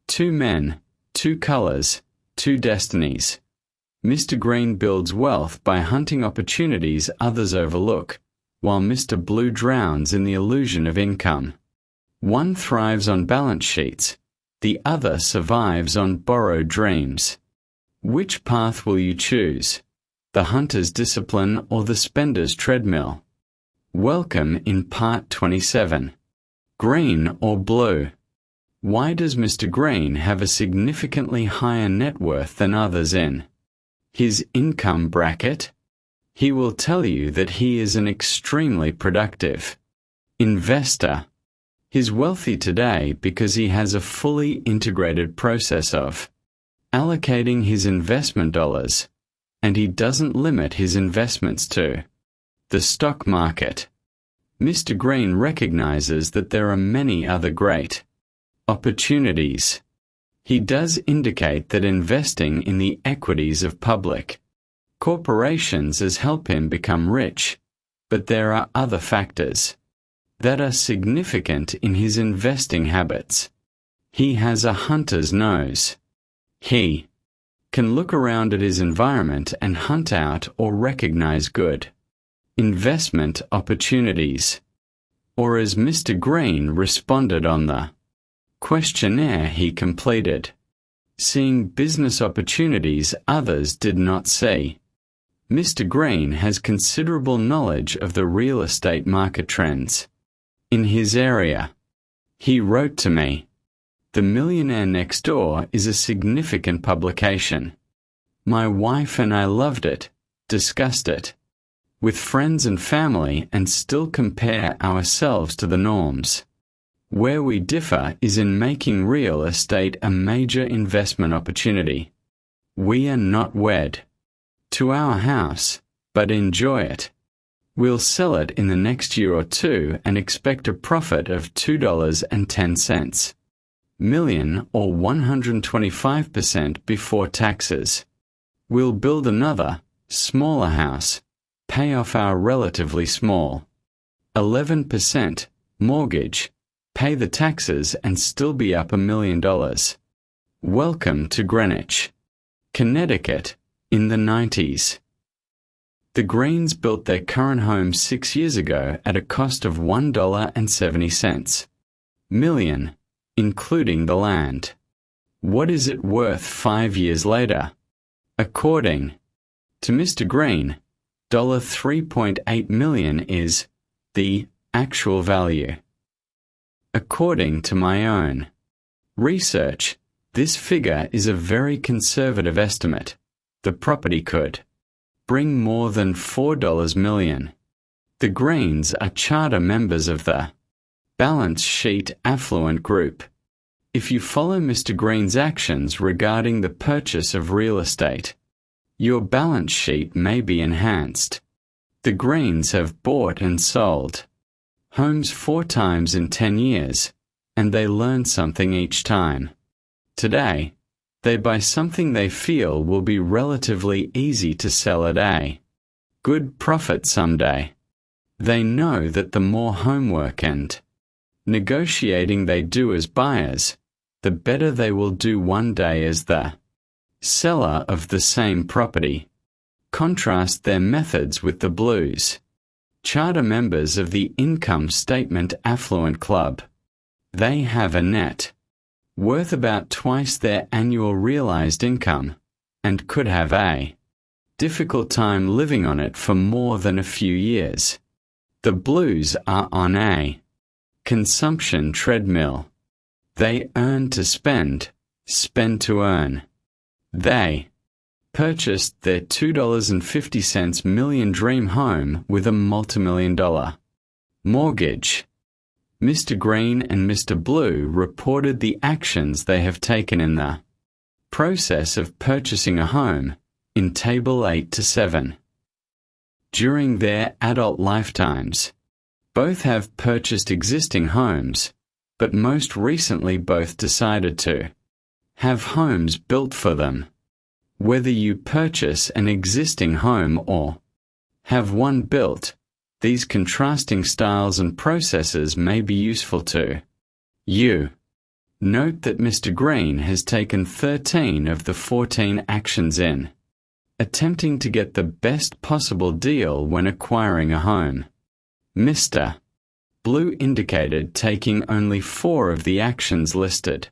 Two men, two colors, two destinies. Mr. Green builds wealth by hunting opportunities others overlook, while Mr. Blue drowns in the illusion of income. One thrives on balance sheets, the other survives on borrowed dreams. Which path will you choose? The hunter's discipline or the spender's treadmill? Welcome in part 27. Green or blue? Why does Mr. Green have a significantly higher net worth than others in his income bracket? He will tell you that he is an extremely productive investor. He's wealthy today because he has a fully integrated process of allocating his investment dollars, and he doesn't limit his investments to the stock market. Mr. Green recognizes that there are many other great opportunities. He does indicate that investing in the equities of public corporations has helped him become rich, but there are other factors that are significant in his investing habits. He has a hunter's nose. He can look around at his environment and hunt out or recognize good investment opportunities. Or as Mr. Green responded on the questionnaire he completed, seeing business opportunities others did not see. Mr. Green has considerable knowledge of the real estate market trends in his area. He wrote to me, "The Millionaire Next Door is a significant publication. My wife and I loved it, discussed it with friends and family, and still compare ourselves to the norms. Where we differ is in making real estate a major investment opportunity. We are not wed to our house, but enjoy it. We'll sell it in the next year or two and expect a profit of $2.10 million or 125% before taxes. We'll build another, smaller house, pay off our relatively small 11% mortgage, pay the taxes and still be up $1 million. Welcome to Greenwich, Connecticut, in the 90s. The Greens built their current home 6 years ago at a cost of $1.70 million, including the land. What is it worth 5 years later? According to Mr. Green, $3.8 million is the actual value. According to my own research, this figure is a very conservative estimate. The property could bring more than $4 million. The Greens are charter members of the Balance Sheet Affluent Group. If you follow Mr. Green's actions regarding the purchase of real estate, your balance sheet may be enhanced. The Greens have bought and sold homes 4 times in 10 years, and they learn something each time. Today, they buy something they feel will be relatively easy to sell at a good profit someday. They know that the more homework and negotiating they do as buyers, the better they will do one day as the seller of the same property. Contrast their methods with the Blues, charter members of the Income Statement Affluent Club. They have a net worth about twice their annual realized income, and could have a difficult time living on it for more than a few years. The Blues are on a consumption treadmill. They earn to spend, spend to earn. They purchased their $2.50 million dream home with a multimillion-dollar mortgage. Mr. Green and Mr. Blue reported the actions they have taken in the process of purchasing a home in Table 8 to 7. During their adult lifetimes, both have purchased existing homes, but most recently both decided to have homes built for them. Whether you purchase an existing home or have one built, these contrasting styles and processes may be useful to you. Note that Mr. Green has taken 13 of the 14 actions in attempting to get the best possible deal when acquiring a home. Mr. Blue indicated taking only 4 of the actions listed.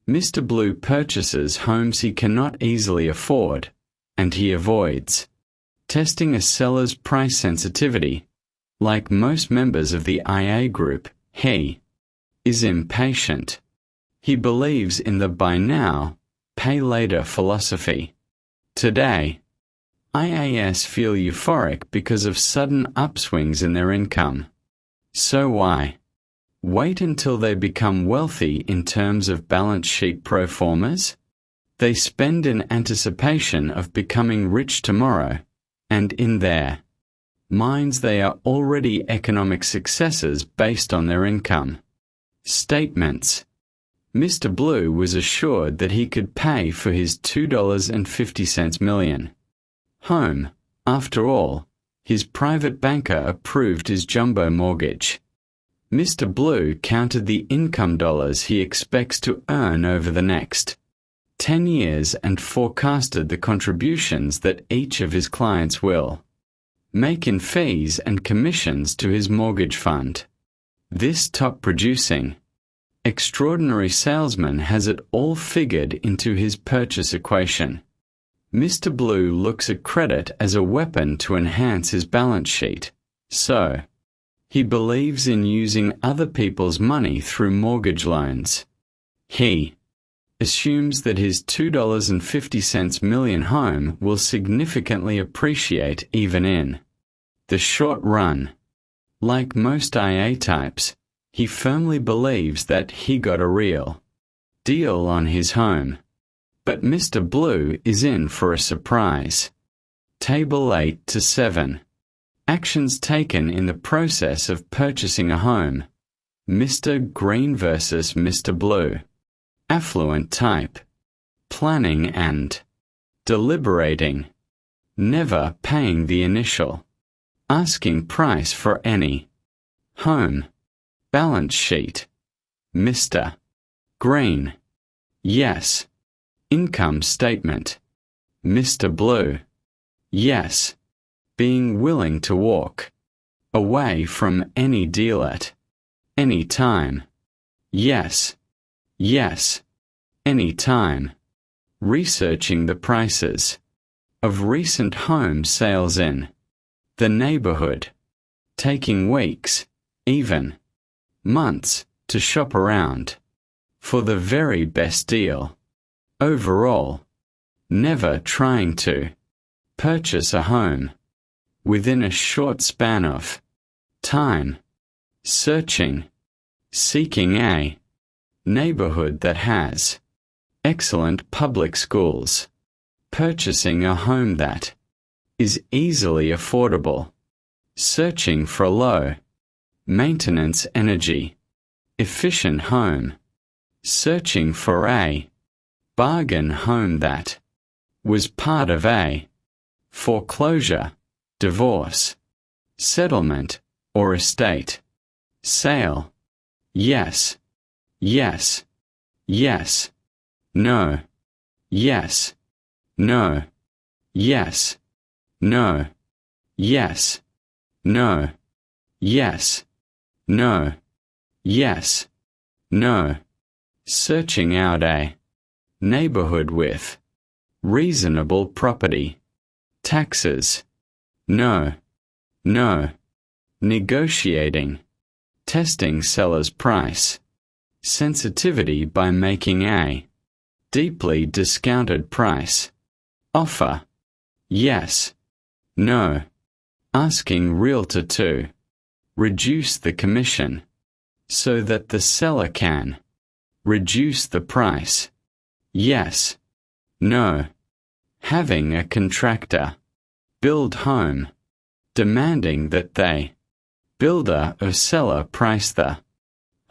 Mr. Blue purchases homes he cannot easily afford, and he avoids testing a seller's price sensitivity. Like most members of the IA group, he is impatient. He believes in the buy now, pay later philosophy. Today, IAS feel euphoric because of sudden upswings in their income. So why wait until they become wealthy in terms of balance sheet pro formas? They spend in anticipation of becoming rich tomorrow, and in their minds they are already economic successes based on their income. Statements. Mr. Blue was assured that he could pay for his $2.50 million home. After all, his private banker approved his jumbo mortgage. Mr. Blue counted the income dollars he expects to earn over the next 10 years and forecasted the contributions that each of his clients will make in fees and commissions to his mortgage fund. This top-producing, extraordinary salesman has it all figured into his purchase equation. Mr. Blue looks at credit as a weapon to enhance his balance sheet, so he believes in using other people's money through mortgage loans. He assumes that his $2.50 million home will significantly appreciate even in the short run. Like most IA types, he firmly believes that he got a real deal on his home. But Mr. Blue is in for a surprise. Table 8 to 7. Actions taken in the process of purchasing a home. Mr. Green versus Mr. Blue. Affluent type. Planning and deliberating. Never paying the initial asking price for any home. Balance sheet. Mr. Green. Yes. Income statement. Mr. Blue. Yes. Being willing to walk away from any deal at any time. Yes. Yes. Any time. Researching the prices of recent home sales in the neighborhood. Taking weeks, even months, to shop around for the very best deal. Overall, never trying to purchase a home within a short span of time. Searching, seeking a neighborhood that has excellent public schools. Purchasing a home that is easily affordable. Searching for low maintenance energy efficient home. Searching for a bargain home that was part of a foreclosure, divorce, settlement, or estate sale. Yes. Yes. Yes. No. Yes. No. Yes. No. Yes. No. Yes. No. Yes. No. Searching out a neighborhood with reasonable property taxes. No. No. Negotiating. Testing seller's price sensitivity by making a deeply discounted price offer. Yes. No. Asking realtor to reduce the commission so that the seller can reduce the price. Yes. No. Having a contractor build home, demanding that they, builder or seller, price the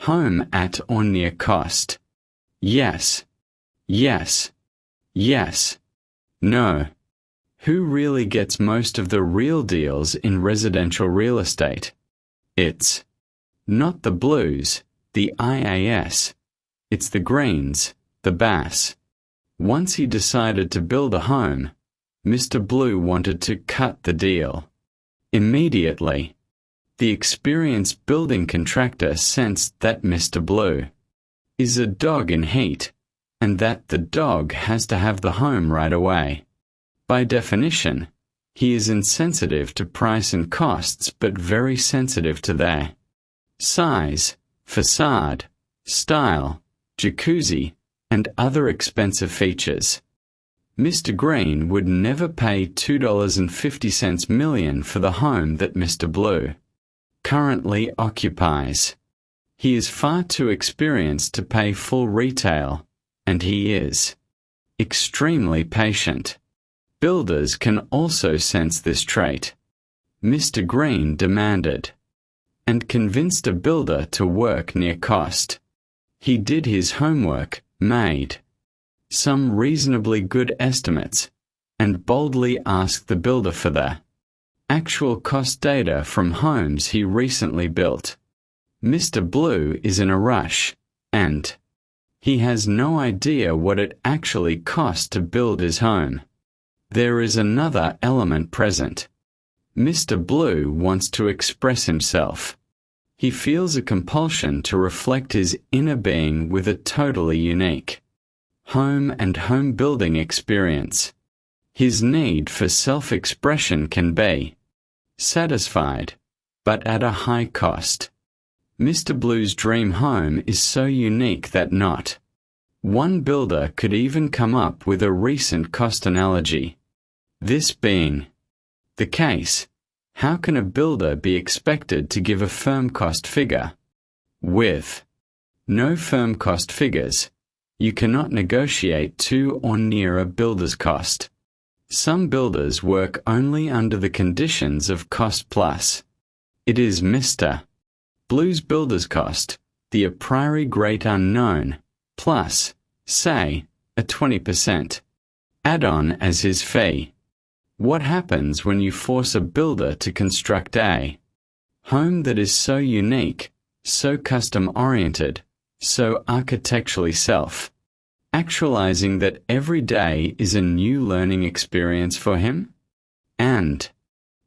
home at or near cost. Yes. Yes. Yes. No. Who really gets most of the real deals in residential real estate? It's not the Blues, the IAS. It's the greens, the bass. Once he decided to build a home, Mr. Blue wanted to cut the deal. Immediately, the experienced building contractor sensed that Mr. Blue is a dog in heat, and that the dog has to have the home right away. By definition, he is insensitive to price and costs but very sensitive to their size, facade, style, jacuzzi, and other expensive features. Mr. Green would never pay $2.50 million for the home that Mr. Blue currently occupies. He is far too experienced to pay full retail, and he is extremely patient. Builders can also sense this trait. Mr. Green demanded and convinced a builder to work near cost. He did his homework, made some reasonably good estimates, and boldly asked the builder for the actual cost data from homes he recently built. Mr. Blue is in a rush, and he has no idea what it actually costs to build his home. There is another element present. Mr. Blue wants to express himself. He feels a compulsion to reflect his inner being with a totally unique home and home building experience. His need for self-expression can be satisfied, but at a high cost. Mr. Blue's dream home is so unique that not one builder could even come up with a recent cost analogy. This being the case, how can a builder be expected to give a firm cost figure? With no firm cost figures, you cannot negotiate to or near a builder's cost. Some builders work only under the conditions of cost plus. It is Mr. Blue's builder's cost, the a priori great unknown, plus, say, a 20% add-on as his fee. What happens when you force a builder to construct a home that is so unique, so custom-oriented, so architecturally self-actualizing that every day is a new learning experience for him? And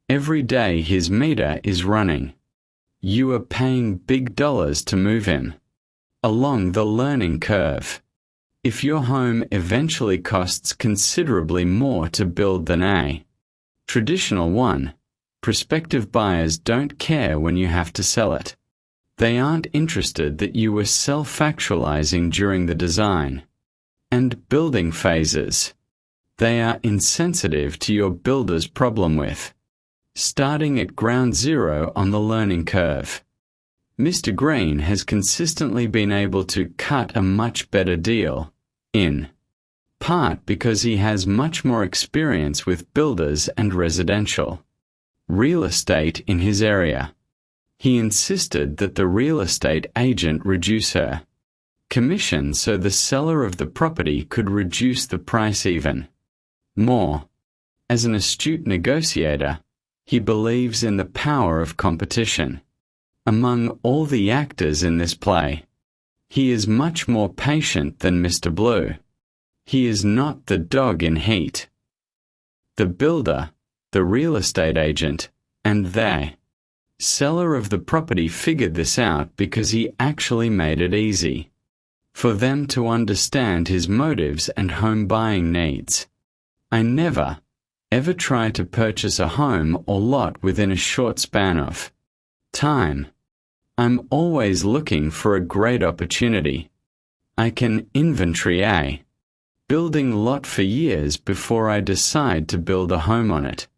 every day his meter is running. You are paying big dollars to move him along the learning curve. If your home eventually costs considerably more to build than a traditional one, prospective buyers don't care when you have to sell it. They aren't interested that you were self-actualizing during the design and building phases. They are insensitive to your builder's problem with starting at ground zero on the learning curve. Mr. Green has consistently been able to cut a much better deal, in part because he has much more experience with builders and residential real estate in his area. He insisted that the real estate agent reduce her commission so the seller of the property could reduce the price even more. As an astute negotiator, he believes in the power of competition. Among all the actors in this play, he is much more patient than Mr. Blue. He is not the dog in heat. The builder, the real estate agent, and the seller of the property figured this out because he actually made it easy for them to understand his motives and home buying needs. I never, ever try to purchase a home or lot within a short span of time. I'm always looking for a great opportunity. I can inventory a building lot for years before I decide to build a home on it.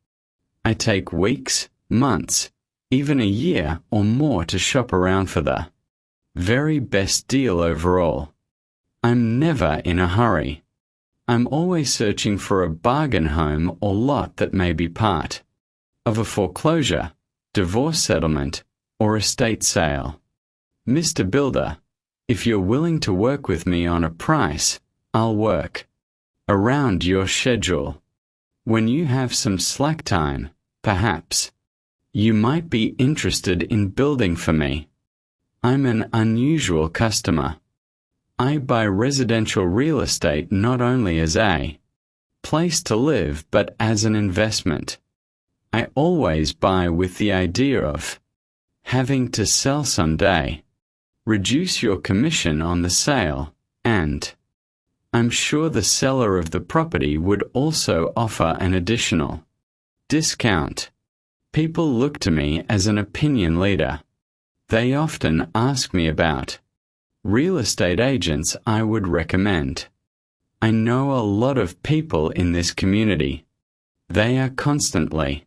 I take weeks, months, even a year or more to shop around for the very best deal overall. I'm never in a hurry. I'm always searching for a bargain home or lot that may be part of a foreclosure, divorce settlement, or estate sale. Mr. Builder, if you're willing to work with me on a price, I'll work around your schedule. When you have some slack time, perhaps you might be interested in building for me. I'm an unusual customer. I buy residential real estate not only as a place to live but as an investment. I always buy with the idea of having to sell someday. Reduce your commission on the sale, and I'm sure the seller of the property would also offer an additional discount. People look to me as an opinion leader. They often ask me about real estate agents I would recommend. I know a lot of people in this community. They are constantly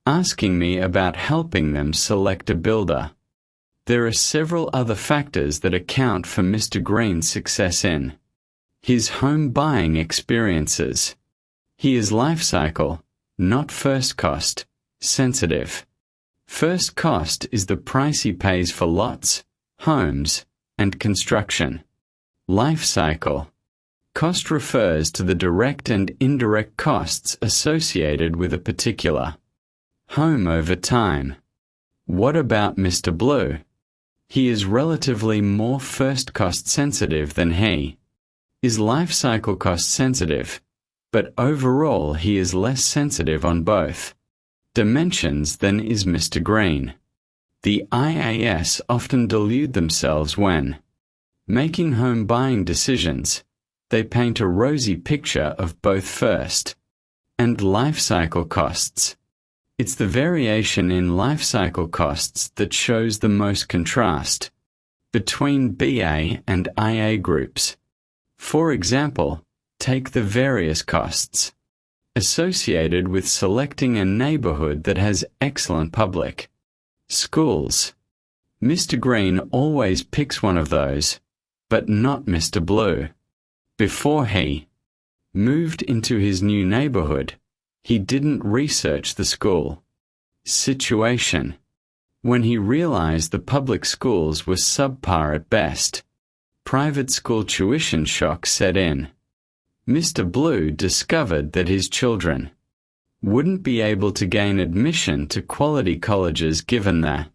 asking me about helping them select a builder. There are several other factors that account for Mr. Green's success in his home buying experiences. He is life cycle, not first cost, sensitive. First cost is the price he pays for lots, homes, and construction. Life cycle cost refers to the direct and indirect costs associated with a particular home over time. What about Mr. Blue? He is relatively more first cost sensitive than he is life cycle cost sensitive, but overall he is less sensitive on both dimensions than is Mr. Green. The IAS often delude themselves when making home buying decisions. They paint a rosy picture of both first and life cycle costs. It's the variation in life cycle costs that shows the most contrast between BA and IA groups. For example, take the various costs associated with selecting a neighborhood that has excellent public schools. Mr. Green always picks one of those, but not Mr. Blue. Before he moved into his new neighborhood, he didn't research the school situation. When he realized the public schools were subpar at best, private school tuition shock set in. Mr. Blue discovered that his children wouldn't be able to gain admission to quality colleges given the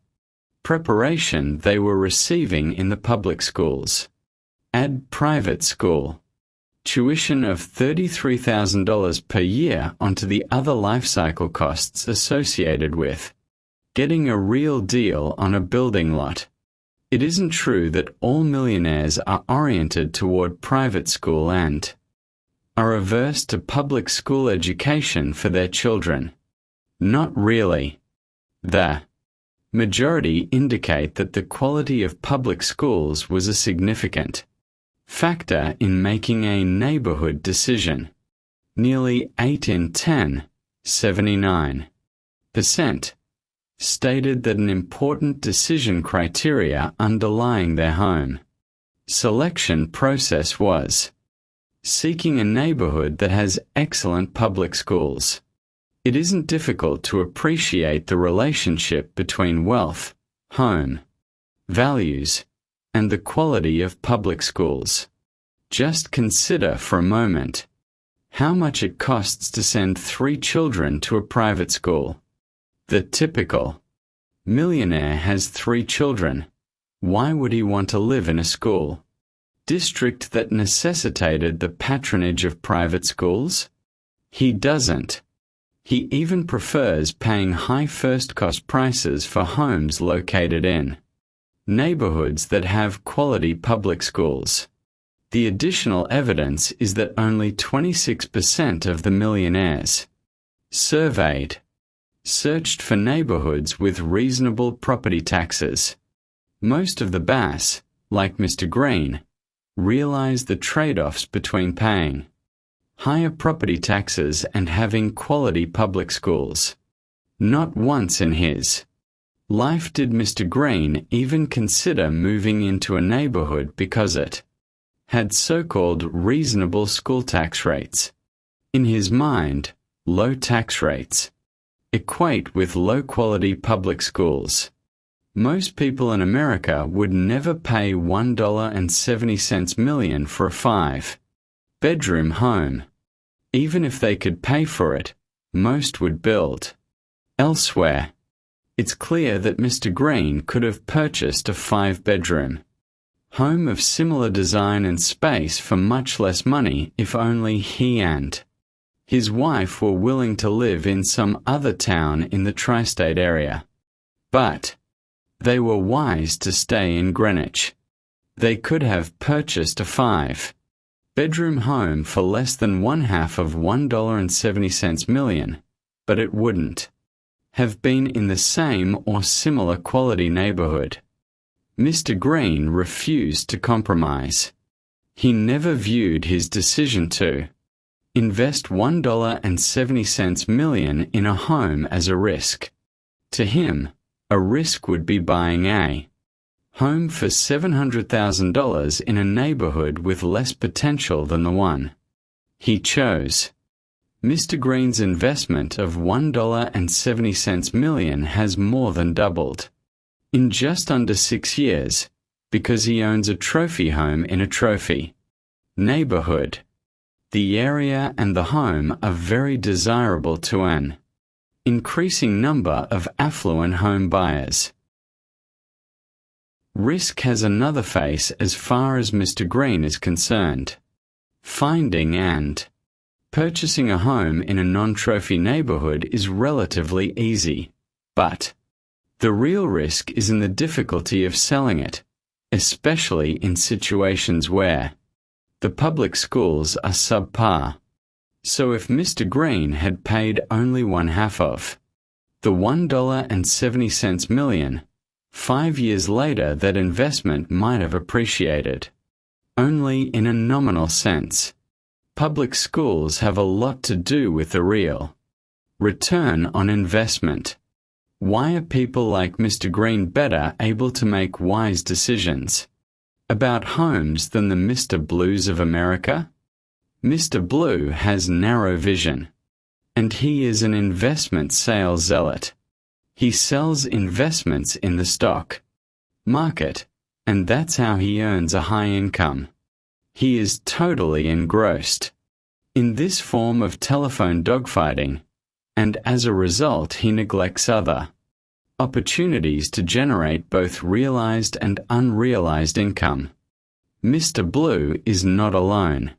preparation they were receiving in the public schools. Add private school tuition of $33,000 per year onto the other life cycle costs associated with getting a real deal on a building lot. It isn't true that all millionaires are oriented toward private school and are averse to public school education for their children. Not really. The majority indicate that the quality of public schools was a significant factor in making a neighborhood decision. Nearly 8 in 10, 79%, stated that an important decision criteria underlying their home selection process was seeking a neighborhood that has excellent public schools. It isn't difficult to appreciate the relationship between wealth, home values, and the quality of public schools. Just consider for a moment how much it costs to send 3 children to a private school. The typical millionaire has 3 children. Why would he want to live in a school district that necessitated the patronage of private schools? He doesn't. He even prefers paying high first-cost prices for homes located in neighborhoods that have quality public schools. The additional evidence is that only 26% of the millionaires surveyed searched for neighborhoods with reasonable property taxes. Most of the BAS, like Mr. Green, realize the trade-offs between paying higher property taxes and having quality public schools. Not once in his life did Mr. Green even consider moving into a neighborhood because it had so-called reasonable school tax rates. In his mind, low tax rates equate with low-quality public schools. Most people in America would never pay $1.70 million for a 5-bedroom home. Even if they could pay for it, most would build elsewhere. It's clear that Mr. Green could have purchased a 5-bedroom Home of similar design and space for much less money if only he and his wife were willing to live in some other town in the tri-state area. But they were wise to stay in Greenwich. They could have purchased a 5-bedroom home for less than one-half of $1.70 million, but it wouldn't have been in the same or similar quality neighborhood. Mr. Green refused to compromise. He never viewed his decision to invest $1.70 million in a home as a risk. To him, a risk would be buying a home for $700,000 in a neighborhood with less potential than the one he chose. Mr. Green's investment of $1.70 million has more than doubled in just under 6 years because he owns a trophy home in a trophy neighborhood. The area and the home are very desirable to an increasing number of affluent home buyers. Risk has another face as far as Mr. Green is concerned. Finding and purchasing a home in a non-trophy neighborhood is relatively easy, but the real risk is in the difficulty of selling it, especially in situations where the public schools are subpar. So if Mr. Green had paid only one-half of the $1.70 million, 5 years later that investment might have appreciated only in a nominal sense. Public schools have a lot to do with the real return on investment. Why are people like Mr. Green better able to make wise decisions about homes than the Mr. Blues of America? Mr. Blue has narrow vision, and he is an investment sales zealot. He sells investments in the stock market, and that's how he earns a high income. He is totally engrossed in this form of telephone dogfighting, and as a result he neglects other opportunities to generate both realized and unrealized income. Mr. Blue is not alone.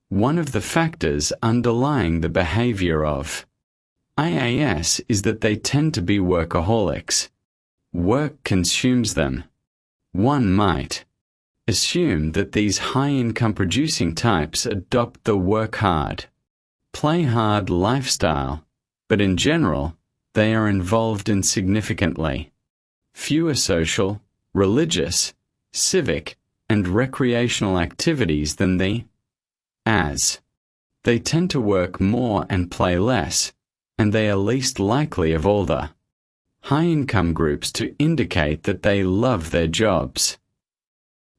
One of the factors underlying the behavior of IAS is that they tend to be workaholics. Work consumes them. One might assume that these high-income producing types adopt the work hard, play hard lifestyle, but in general, they are involved in significantly fewer social, religious, civic, and recreational activities than as they tend to work more and play less, and they are least likely of all the high-income groups to indicate that they love their jobs.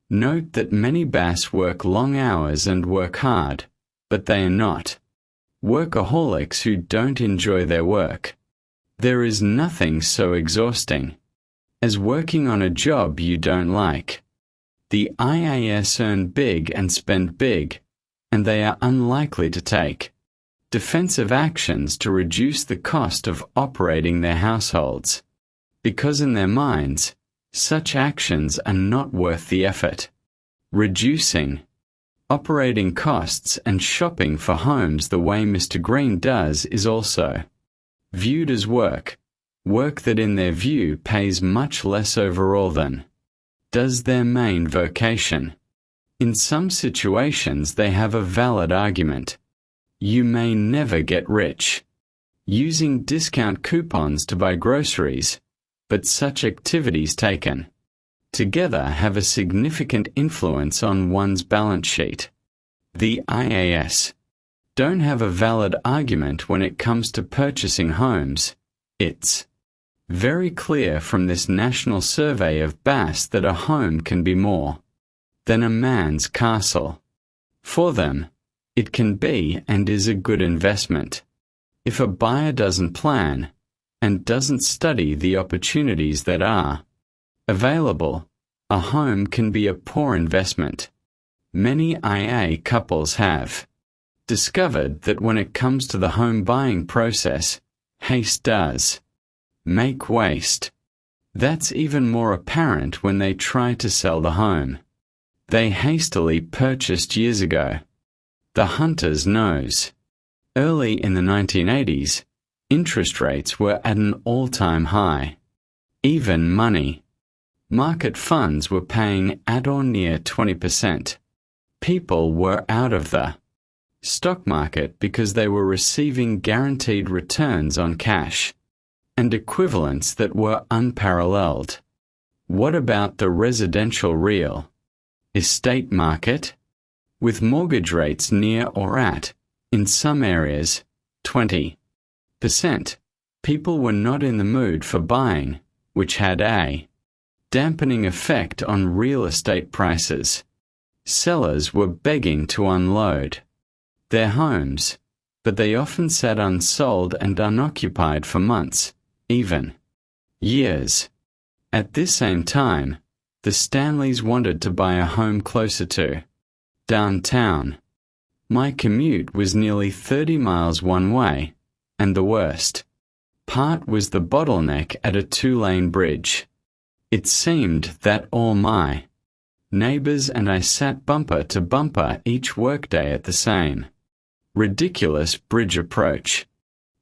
Note that many BAS work long hours and work hard, but they are not workaholics who don't enjoy their work. There is nothing so exhausting as working on a job you don't like. The IAS earn big and spend big, and they are unlikely to take defensive actions to reduce the cost of operating their households, because in their minds, such actions are not worth the effort. Reducing operating costs and shopping for homes the way Mr. Green does is also viewed as work that in their view pays much less overall than does their main vocation. In some situations they have a valid argument. You may never get rich using discount coupons to buy groceries, but such activities taken together have a significant influence on one's balance sheet. The IAS don't have a valid argument when it comes to purchasing homes. It's very clear from this national survey of BAS that a home can be more than a man's castle. For them, it can be and is a good investment. If a buyer doesn't plan and doesn't study the opportunities that are available, a home can be a poor investment. Many IA couples have discovered that when it comes to the home buying process, haste does make waste. That's even more apparent when they try to sell the home. they hastily purchased years ago. The hunter's nose. Early in the 1980s, interest rates were at an all-time high. Even money. Market funds were paying at or near 20%. People were out of the stock market because they were receiving guaranteed returns on cash, and equivalents that were unparalleled. What about the residential real estate market? With mortgage rates near or at, in some areas, 20%, people were not in the mood for buying, which had a dampening effect on real estate prices. Sellers were begging to unload their homes, but they often sat unsold and unoccupied for months, even years. At this same time, the Stanleys wanted to buy a home closer to downtown. My commute was nearly 30 miles one way, and the worst part was the bottleneck at a two-lane bridge. It seemed that all my neighbors and I sat bumper to bumper each workday at the same ridiculous bridge approach.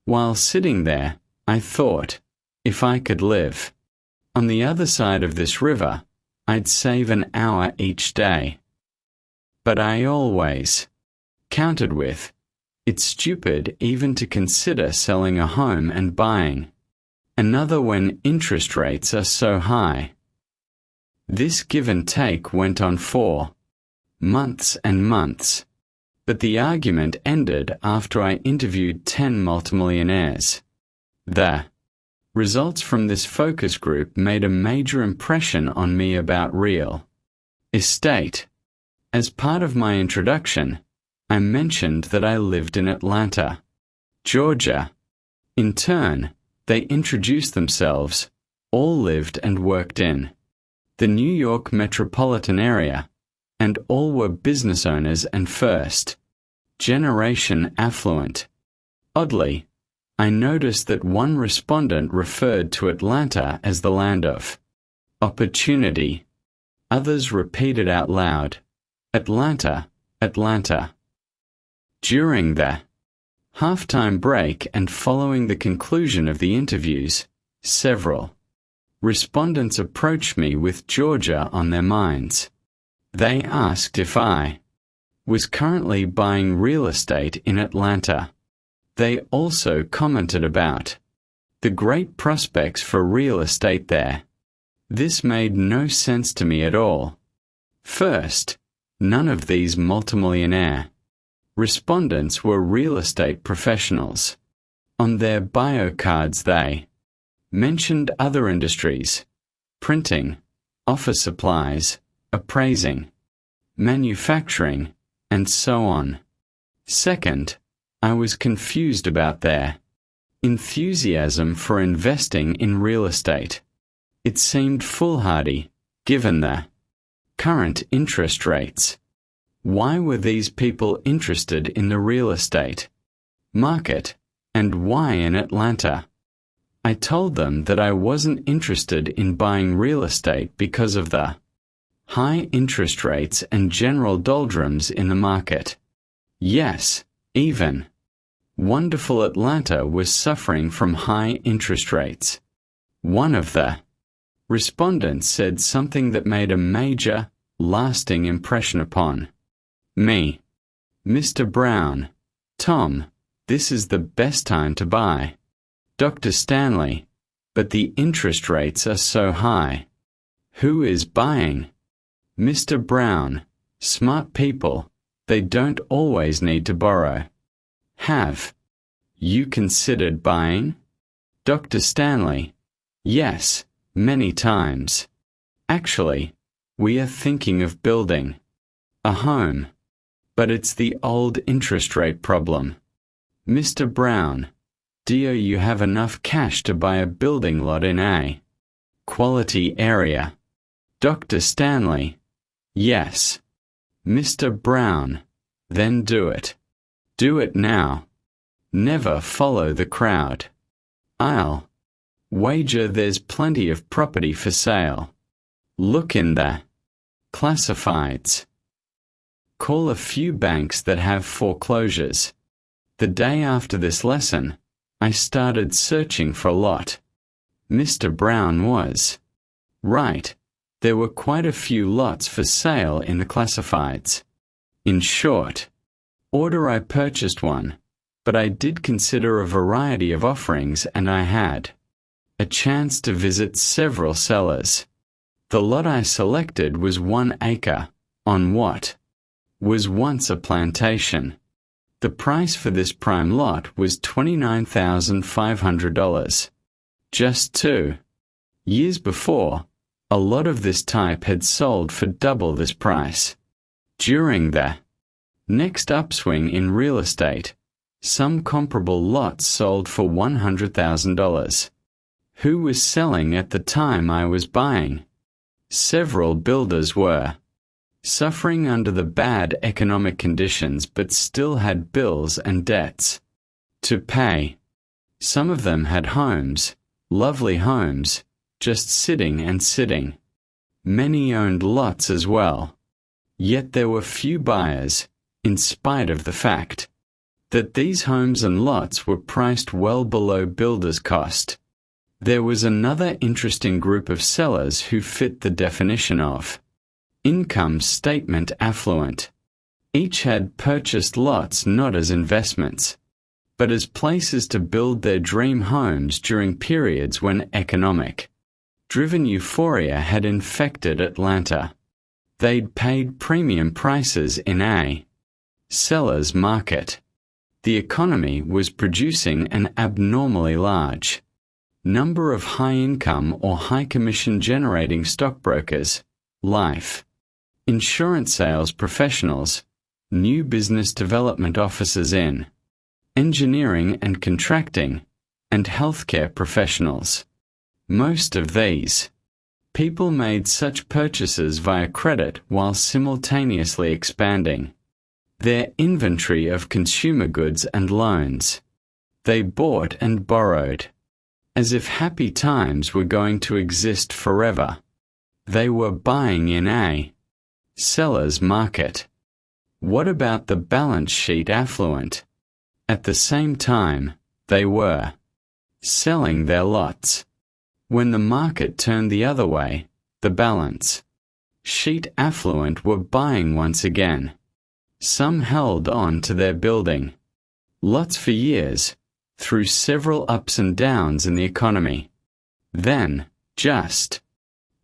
While sitting there, I thought, if I could live on the other side of this river, I'd save an hour each day. But I always countered with, it's stupid even to consider selling a home and buying another when interest rates are so high. This give and take went on for months and months, but the argument ended after I interviewed 10 multimillionaires. The results from this focus group made a major impression on me about real estate. As part of my introduction, I mentioned that I lived in Atlanta, Georgia. In turn, they introduced themselves, all lived and worked in the New York metropolitan area, and all were business owners and first-generation affluent. Oddly, I noticed that one respondent referred to Atlanta as the land of opportunity. Others repeated out loud, Atlanta, Atlanta. During the halftime break and following the conclusion of the interviews, several respondents approached me with Georgia on their minds. They asked if I was currently buying real estate in Atlanta. They also commented about the great prospects for real estate there. This made no sense to me at all. First, none of these multimillionaire respondents were real estate professionals. On their bio cards they mentioned other industries: printing, office supplies, appraising, manufacturing, and so on. Second, I was confused about their enthusiasm for investing in real estate. It seemed foolhardy, given the current interest rates. Why were these people interested in the real estate market, and why in Atlanta? I told them that I wasn't interested in buying real estate because of the high interest rates and general doldrums in the market. Yes, even wonderful Atlanta was suffering from high interest rates. One of the respondents said something that made a major, lasting impression upon me. Mr. Brown, Tom, this is the best time to buy. Dr. Stanley, but the interest rates are so high. Who is buying? Mr. Brown, smart people, they don't always need to borrow. Have you considered buying? Dr. Stanley, yes, many times. Actually, we are thinking of building a home, but it's the old interest rate problem. Mr. Brown, do you have enough cash to buy a building lot in a quality area? Dr. Stanley, yes. Mr. Brown, then do it. Do it now. Never follow the crowd. I'll wager there's plenty of property for sale. Look in the Classifieds. Call a few banks that have foreclosures. The day after this lesson, I started searching for a lot. Mr. Brown was right. There were quite a few lots for sale in the classifieds. In short order, I purchased one, but I did consider a variety of offerings, and I had a chance to visit several sellers. The lot I selected was 1 acre, on what was once a plantation. The price for this prime lot was $29,500. Just 2 years before, a lot of this type had sold for double this price. During the next upswing in real estate, some comparable lots sold for $100,000. Who was selling at the time I was buying? Several builders were suffering under the bad economic conditions, but still had bills and debts to pay. Some of them had homes, lovely homes, just sitting and sitting. Many owned lots as well. Yet there were few buyers, in spite of the fact that these homes and lots were priced well below builders' cost. There was another interesting group of sellers who fit the definition of income statement affluent. Each had purchased lots not as investments, but as places to build their dream homes during periods when economic-driven euphoria had infected Atlanta. They'd paid premium prices in a seller's market. The economy was producing an abnormally large number of high-income or high-commission generating stockbrokers, life insurance sales professionals, new business development officers in engineering and contracting, and healthcare professionals. Most of these people made such purchases via credit while simultaneously expanding their inventory of consumer goods and loans. They bought and borrowed as if happy times were going to exist forever. They were buying in a seller's market. What about the balance sheet affluent? At the same time, they were selling their lots. When the market turned the other way, the balance sheet affluent were buying once again. Some held on to their building lots for years, through several ups and downs in the economy. Then, just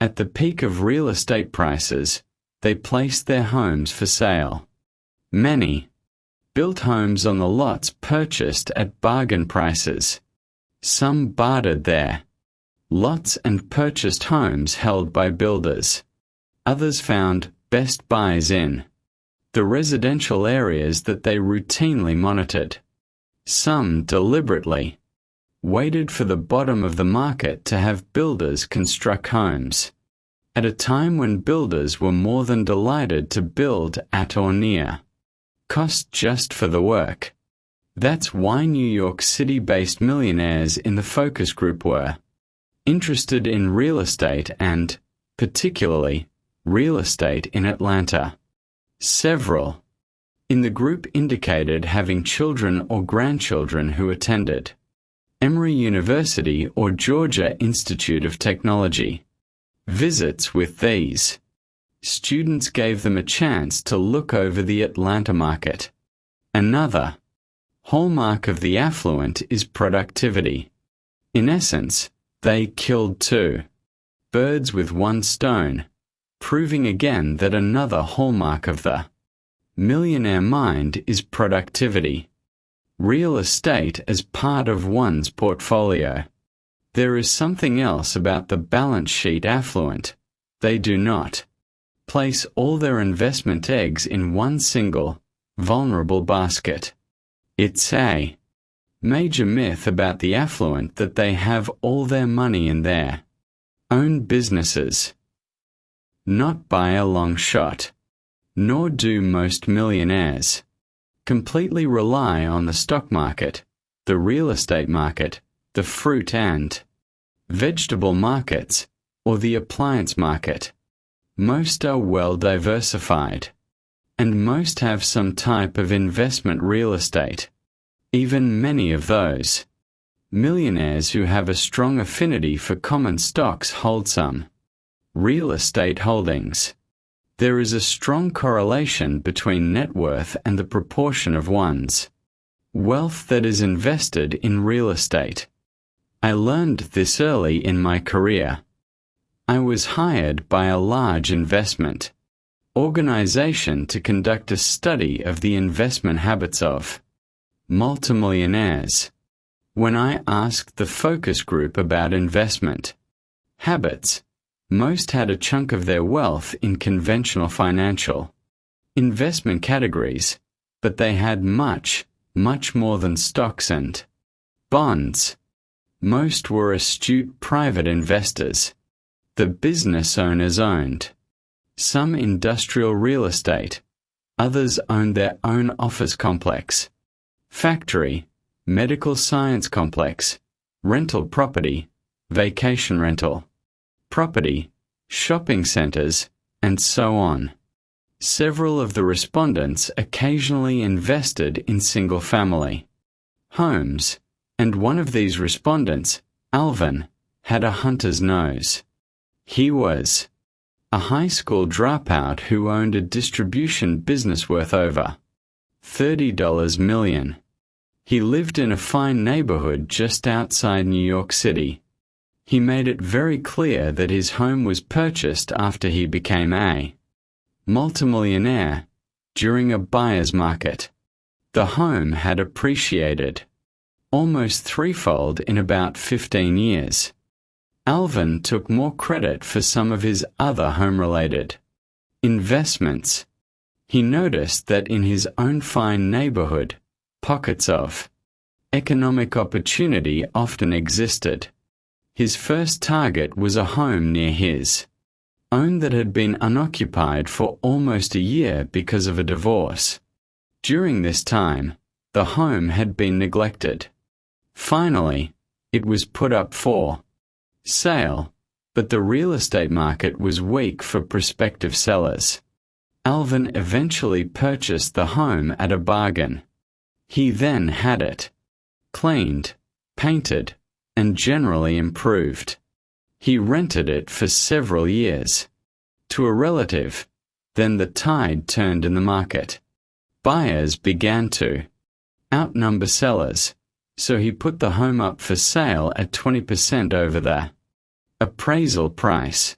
at the peak of real estate prices, they placed their homes for sale. Many built homes on the lots purchased at bargain prices. Some bartered their lots and purchased homes held by builders. Others found best buys in the residential areas that they routinely monitored. Some deliberately waited for the bottom of the market to have builders construct homes, at a time when builders were more than delighted to build at or near cost just for the work. That's why New York City-based millionaires in the focus group were interested in real estate and, particularly, real estate in Atlanta. Several in the group indicated having children or grandchildren who attended Emory University or Georgia Institute of Technology. Visits with these students gave them a chance to look over the Atlanta market. Another hallmark of the affluent is productivity. In essence, they killed 2 birds with 1 stone, proving again that another hallmark of the millionaire mind is productivity. Real estate as part of one's portfolio. There is something else about the balance sheet affluent. They do not place all their investment eggs in one single, vulnerable basket. It's a major myth about the affluent that they have all their money in their own businesses. Not by a long shot. Nor do most millionaires completely rely on the stock market, the real estate market, the fruit and vegetable markets, or the appliance market. Most are well diversified. And most have some type of investment real estate. Even many of those millionaires who have a strong affinity for common stocks hold some real estate holdings. There is a strong correlation between net worth and the proportion of one's wealth that is invested in real estate. I learned this early in my career. I was hired by a large investment organization to conduct a study of the investment habits of multimillionaires. When I asked the focus group about investment habits, most had a chunk of their wealth in conventional financial investment categories, but they had much more than stocks and bonds. Most were astute private investors. The business owners owned some industrial real estate. Others owned their own office complex, factory, medical science complex, rental property, vacation rental property, shopping centers, and so on. Several of the respondents occasionally invested in single-family homes, and one of these respondents, Alvin, had a hunter's nose. He was a high school dropout who owned a distribution business worth over $30 million. He lived in a fine neighborhood just outside New York City. He made it very clear that his home was purchased after he became a multimillionaire during a buyer's market. The home had appreciated almost threefold in about 15 years. Alvin took more credit for some of his other home-related investments. He noticed that in his own fine neighborhood, pockets of economic opportunity often existed. His first target was a home near his own that had been unoccupied for almost a year because of a divorce. During this time, the home had been neglected. Finally, it was put up for sale, but the real estate market was weak for prospective sellers. Alvin eventually purchased the home at a bargain. He then had it cleaned, painted, and generally improved. He rented it for several years to a relative. Then the tide turned in the market. Buyers began to outnumber sellers, so he put the home up for sale at 20% over the appraisal price.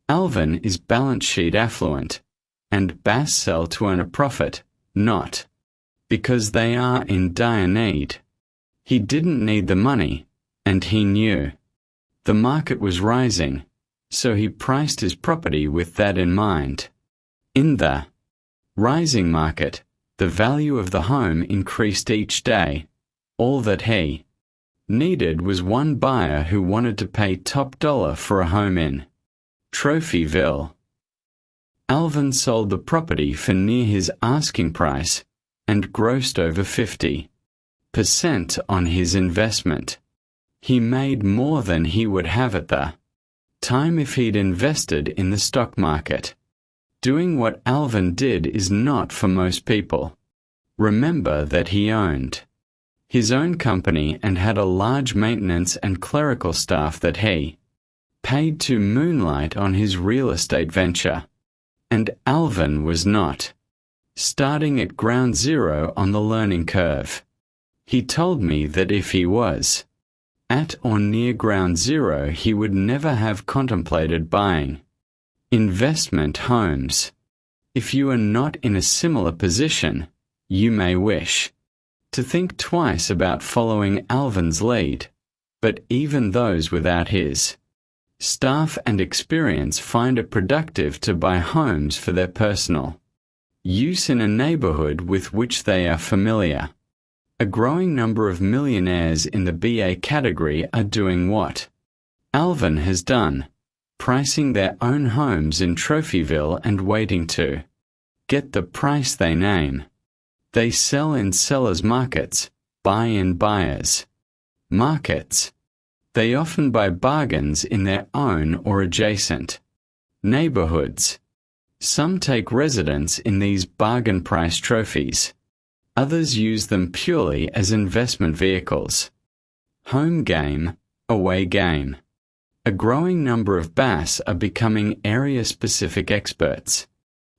Alvin is balance sheet affluent, and Bass sell to earn a profit, not because they are in dire need. He didn't need the money, and he knew the market was rising, so he priced his property with that in mind. In the rising market, the value of the home increased each day. All that he needed was one buyer who wanted to pay top dollar for a home in Trophyville. Alvin sold the property for near his asking price and grossed over 50% on his investment. He made more than he would have at the time if he'd invested in the stock market. Doing what Alvin did is not for most people. Remember that he owned his own company and had a large maintenance and clerical staff that he paid to moonlight on his real estate venture. And Alvin was not starting at ground zero on the learning curve. He told me that if he was at or near ground zero, he would never have contemplated buying investment homes. If you are not in a similar position, you may wish to think twice about following Alvin's lead, but even those without his staff and experience find it productive to buy homes for their personal use in a neighborhood with which they are familiar. A growing number of millionaires in the BA category are doing what Alvin has done, pricing their own homes in Trophyville and waiting to get the price they name. They sell in sellers' markets, buy in buyers' markets. They often buy bargains in their own or adjacent Neighborhoods. Some take residence in these bargain price trophies. Others use them purely as investment vehicles. Home game, away game. A growing number of BAS are becoming area-specific experts.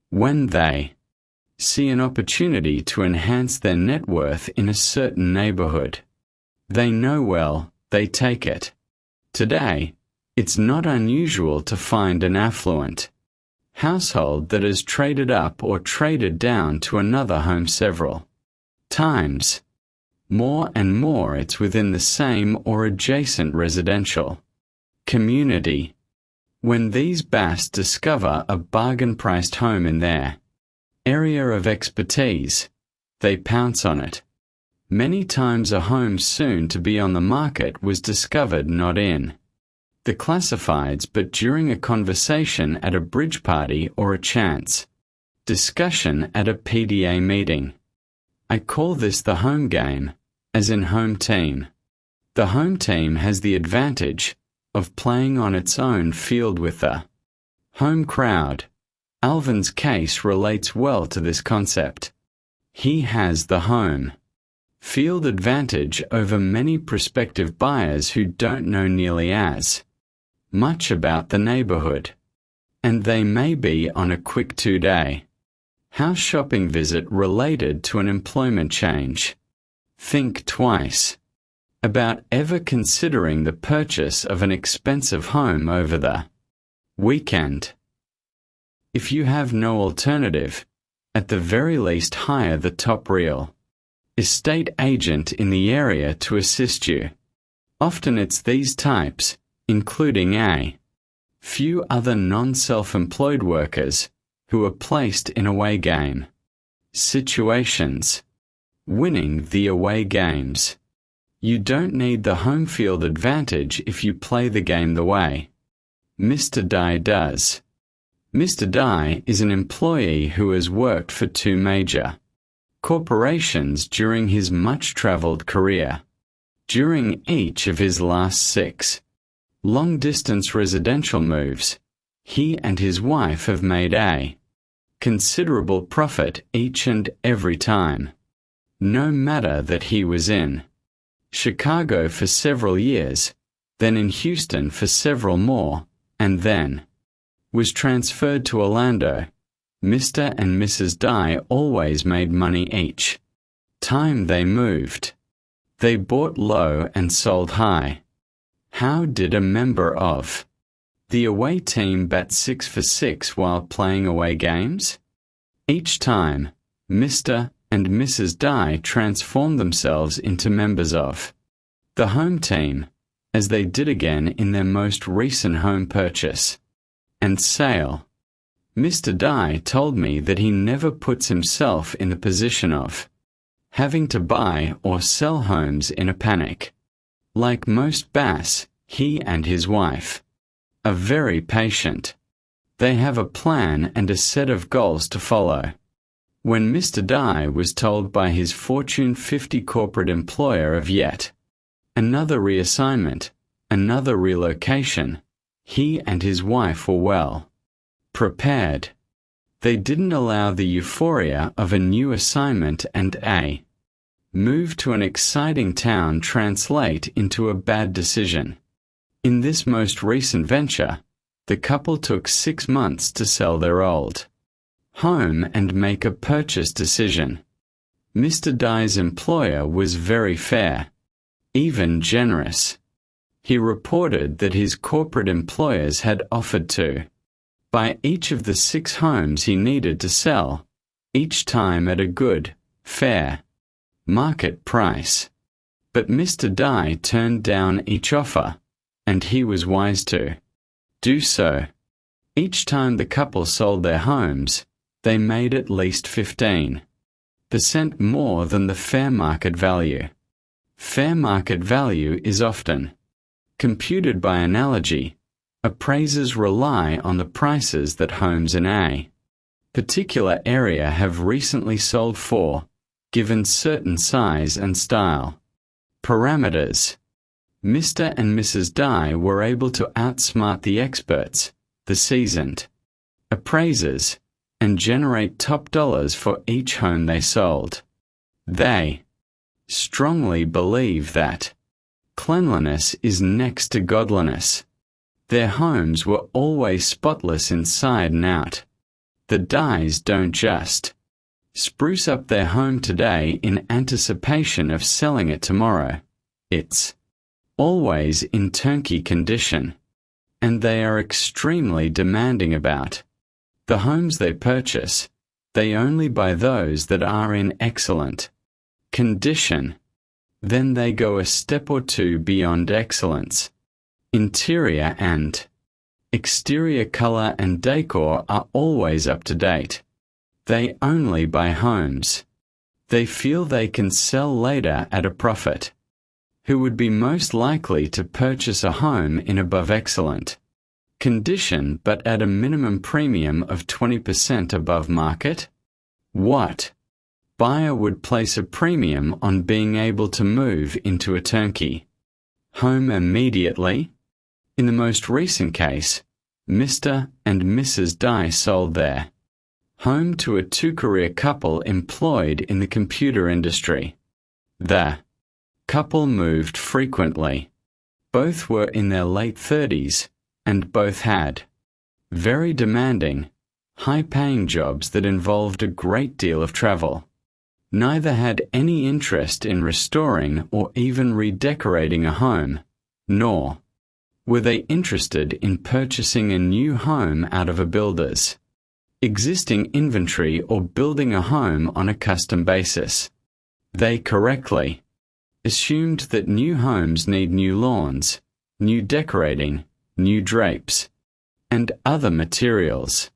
When they see an opportunity to enhance their net worth in a certain neighborhood, they know well, they take it. Today, it's not unusual to find an affluent household that has traded up or traded down to another home several times. More and more it's within the same or adjacent residential community. When these BAS discover a bargain-priced home in their area of expertise, they pounce on it. Many times a home soon to be on the market was discovered not in the classifieds but during a conversation at a bridge party or a chance discussion at a PDA meeting. I call this the home game, as in home team. The home team has the advantage of playing on its own field with the home crowd. Alvin's case relates well to this concept. He has the home field advantage over many prospective buyers who don't know nearly as much about the neighborhood, and they may be on a quick 2-day house shopping visit related to an employment change. Think twice about ever considering the purchase of an expensive home over the weekend. If you have no alternative, at the very least hire the top real estate agent in the area to assist you. Often it's these types, including a few other non-self-employed workers, who are placed in away game situations. Winning the away games. You don't need the home field advantage if you play the game the way Mr. Dye does. Mr. Dye is an employee who has worked for 2 major corporations during his much-traveled career. During each of his last 6 long-distance residential moves, he and his wife have made a considerable profit each and every time. No matter that he was in Chicago for several years, then in Houston for several more, and then was transferred to Orlando, Mr. and Mrs. Dye always made money each time they moved. They bought low and sold high. How did a member of the away team bat 6 for 6 while playing away games? Each time, Mr. and Mrs. Dye transformed themselves into members of the home team, as they did again in their most recent home purchase and sale. Mr. Dye told me that he never puts himself in the position of having to buy or sell homes in a panic. Like most BAS, he and his wife are very patient. They have a plan and a set of goals to follow. When Mr. Dye was told by his Fortune 50 corporate employer of yet another reassignment, another relocation, he and his wife were well prepared. They didn't allow the euphoria of a new assignment and a move to an exciting town translate into a bad decision. In this most recent venture, the couple took 6 months to sell their old home and make a purchase decision. Mr. Dye's employer was very fair, even generous. He reported that his corporate employers had offered to buy each of the 6 homes he needed to sell, each time at a good, fair market price. But Mr. Dye turned down each offer, and he was wise to do so. Each time the couple sold their homes, they made at least 15% more than the fair market value. Fair market value is often computed by analogy. Appraisers rely on the prices that homes in a particular area have recently sold for, given certain size and style parameters. Mr. and Mrs. Dye were able to outsmart the experts, the seasoned appraisers, and generate top dollars for each home they sold. They strongly believe that cleanliness is next to godliness. Their homes were always spotless inside and out. The dyes don't just spruce up their home today in anticipation of selling it tomorrow. It's always in turnkey condition, and they are extremely demanding about the homes they purchase. They only buy those that are in excellent condition. Then they go a step or two beyond excellence. Interior and exterior color and decor are always up to date. They only buy homes they feel they can sell later at a profit. Who would be most likely to purchase a home in above excellent condition but at a minimum premium of 20% above market? What buyer would place a premium on being able to move into a turnkey home immediately? In the most recent case, Mr. and Mrs. Dye sold their home to a two-career couple employed in the computer industry. The couple moved frequently. Both were in their late 30s, and both had very demanding, high-paying jobs that involved a great deal of travel. Neither had any interest in restoring or even redecorating a home, nor were they interested in purchasing a new home out of a builder's existing inventory or building a home on a custom basis. They correctly assumed that new homes need new lawns, new decorating, new drapes, and other materials.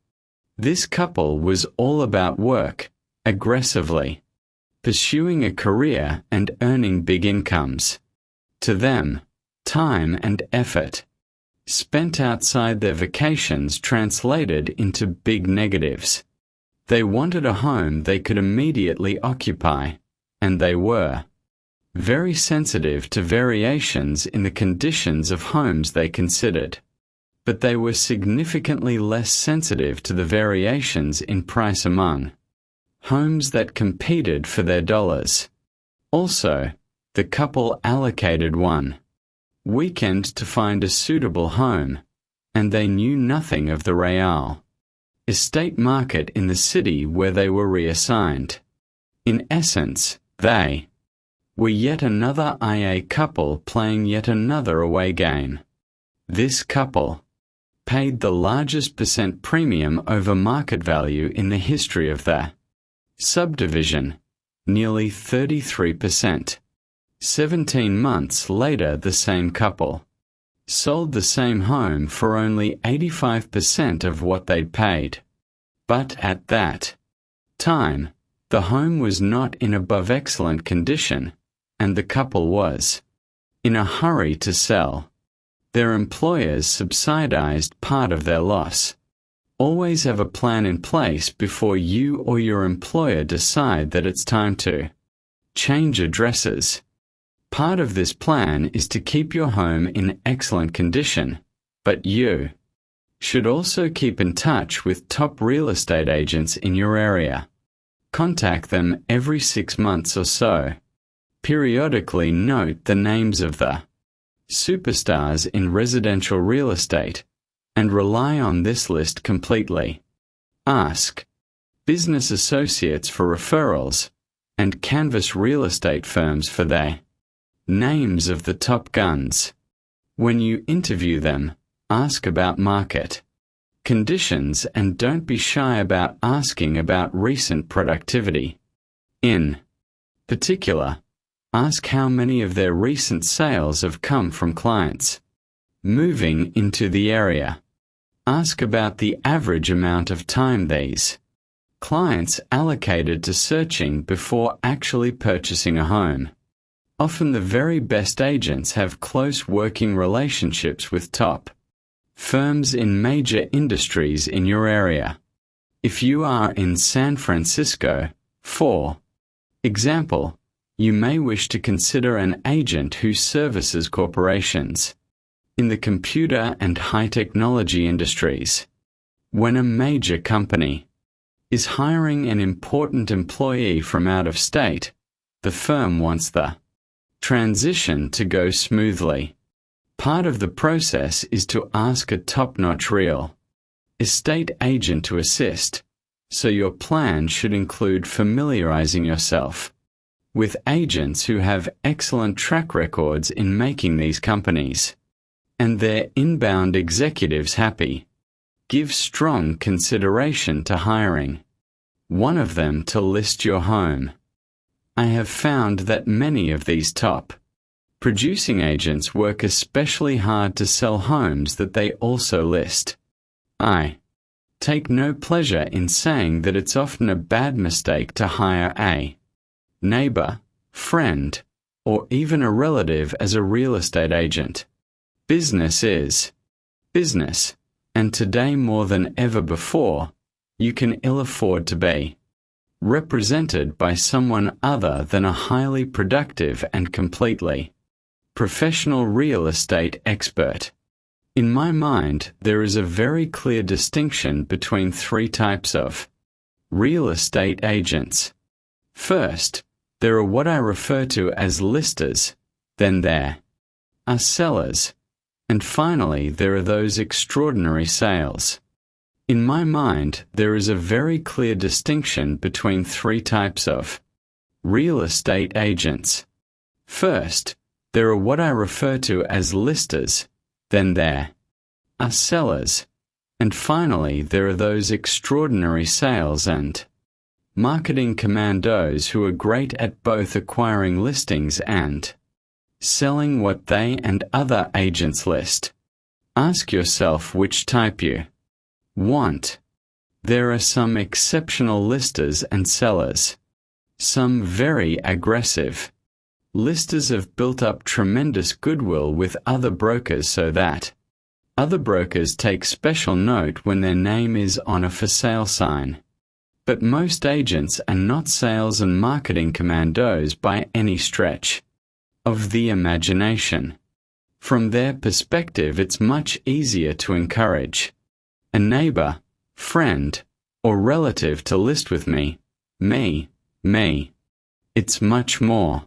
This couple was all about work, aggressively pursuing a career and earning big incomes. To them, time and effort spent outside their vacations translated into big negatives. They wanted a home they could immediately occupy, and they were very sensitive to variations in the conditions of homes they considered. But they were significantly less sensitive to the variations in price among homes that competed for their dollars. Also, the couple allocated one weekend to find a suitable home, and they knew nothing of the real estate market in the city where they were reassigned. In essence, they were yet another IA couple playing yet another away game. This couple paid the largest percent premium over market value in the history of the subdivision, nearly 33%. 17 months later, the same couple sold the same home for only 85% of what they'd paid. But at that time, the home was not in above excellent condition, and the couple was in a hurry to sell. Their employers subsidized part of their loss. Always have a plan in place before you or your employer decide that it's time to change addresses. Part of this plan is to keep your home in excellent condition, but you should also keep in touch with top real estate agents in your area. Contact them every 6 months or so. Periodically note the names of the superstars in residential real estate and rely on this list completely. Ask business associates for referrals and canvass real estate firms for their names of the top guns. When you interview them, ask about market conditions and don't be shy about asking about recent productivity. In particular, ask how many of their recent sales have come from clients moving into the area. Ask about the average amount of time these clients allocated to searching before actually purchasing a home. Often the very best agents have close working relationships with top firms in major industries in your area. If you are in San Francisco, for example, you may wish to consider an agent who services corporations in the computer and high technology industries. When a major company is hiring an important employee from out of state, the firm wants the transition to go smoothly. Part of the process is to ask a top-notch real estate agent to assist, so your plan should include familiarizing yourself with agents who have excellent track records in making these companies and their inbound executives happy. Give strong consideration to hiring one of them to list your home. I have found that many of these top producing agents work especially hard to sell homes that they also list. I take no pleasure in saying that it's often a bad mistake to hire a neighbor, friend, or even a relative as a real estate agent. Business is business, and today more than ever before, you can ill afford to be represented by someone other than a highly productive and completely professional real estate expert. In my mind, there is a very clear distinction between three types of real estate agents. First, there are what I refer to as listers, then there are sellers, and finally there are those extraordinary sales. In my mind, there is a very clear distinction between three types of real estate agents. First, there are what I refer to as listers, then there are sellers, and finally there are those extraordinary sales and marketing commandos who are great at both acquiring listings and selling what they and other agents list. Ask yourself which type you want. There are some exceptional listers and sellers. Some very aggressive. Listers have built up tremendous goodwill with other brokers so that other brokers take special note when their name is on a for sale sign. But most agents are not sales and marketing commandos by any stretch of the imagination. From their perspective, it's much easier to encourage a neighbor, friend, or relative to list with me. It's much more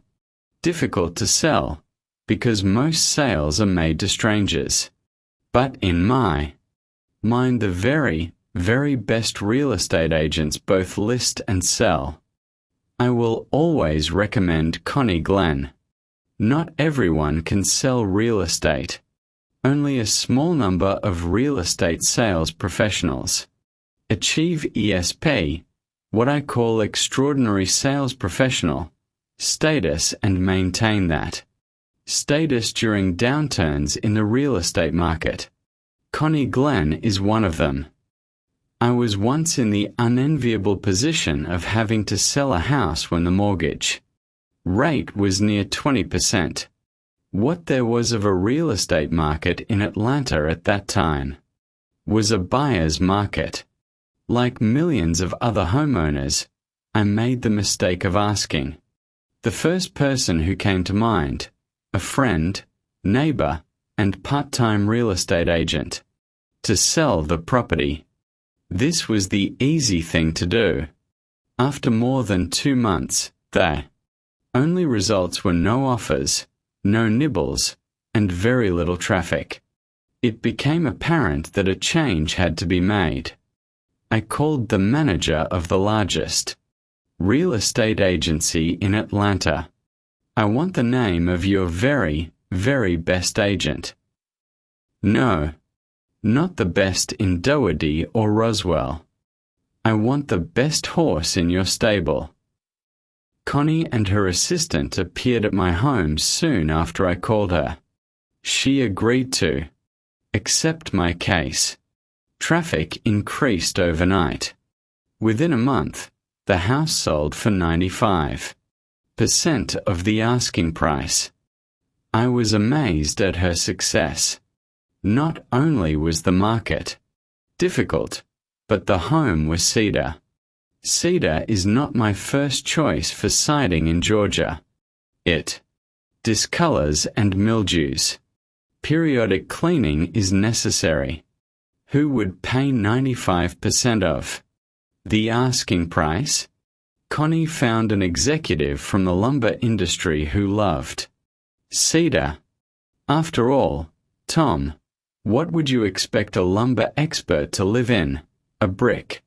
difficult to sell because most sales are made to strangers. But in my mind, the very, very best real estate agents both list and sell. I will always recommend Connie Glenn. Not everyone can sell real estate. Only a small number of real estate sales professionals achieve ESP, what I call extraordinary sales professional, status and maintain that status during downturns in the real estate market. Connie Glenn is one of them. I was once in the unenviable position of having to sell a house when the mortgage rate was near 20%. What there was of a real estate market in Atlanta at that time was a buyer's market. Like millions of other homeowners, I made the mistake of asking the first person who came to mind, a friend, neighbor, and part-time real estate agent, to sell the property. This was the easy thing to do. After more than 2 months, the only results were no offers, no nibbles, and very little traffic. It became apparent that a change had to be made. I called the manager of the largest real estate agency in Atlanta. I want the name of your very, very best agent. No, not the best in Doherty or Roswell. I want the best horse in your stable. Connie and her assistant appeared at my home soon after I called her. She agreed to accept my case. Traffic increased overnight. Within a month, the house sold for 95% of the asking price. I was amazed at her success. Not only was the market difficult, but the home was cedar. Cedar is not my first choice for siding in Georgia. It discolors and mildews. Periodic cleaning is necessary. Who would pay 95% of the asking price? Connie found an executive from the lumber industry who loved cedar. After all, Tom, what would you expect a lumber expert to live in? A brick?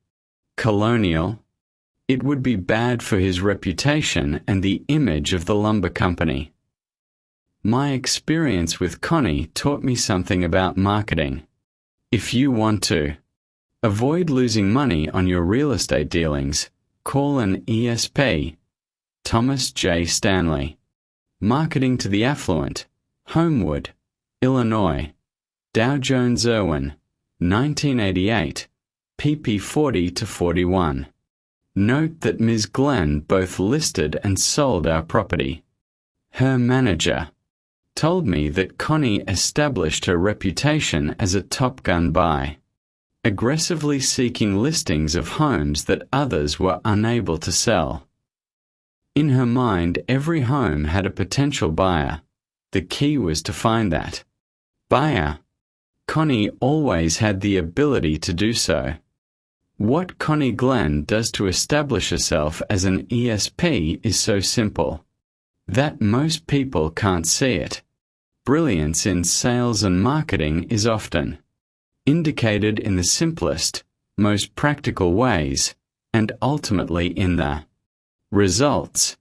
Colonial? It would be bad for his reputation and the image of the lumber company. My experience with Connie taught me something about marketing. If you want to avoid losing money on your real estate dealings, call an ESP. Thomas J. Stanley. Marketing to the Affluent, Homewood, Illinois. Dow Jones Irwin, 1988, pp 40-41. Note that Ms. Glenn both listed and sold our property. Her manager told me that Connie established her reputation as a Top Gun buy, aggressively seeking listings of homes that others were unable to sell. In her mind, every home had a potential buyer. The key was to find that buyer. Connie always had the ability to do so. What Connie Glenn does to establish herself as an ESP is so simple that most people can't see it. Brilliance in sales and marketing is often indicated in the simplest, most practical ways, and ultimately in the results.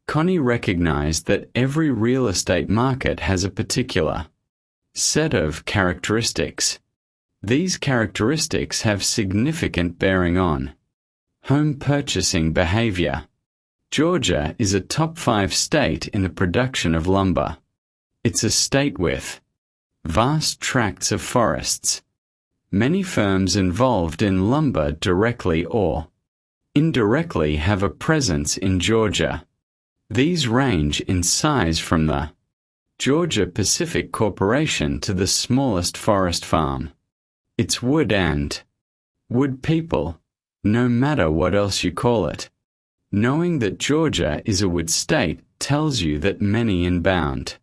Connie recognized that every real estate market has a particular set of characteristics. These characteristics have significant bearing on home purchasing behavior. Georgia is a top 5 state in the production of lumber. It's a state with vast tracts of forests. Many firms involved in lumber directly or indirectly have a presence in Georgia. These range in size from the Georgia Pacific Corporation to the smallest forest farm. It's wood and wood people, no matter what else you call it. Knowing that Georgia is a wood state tells you that many inbound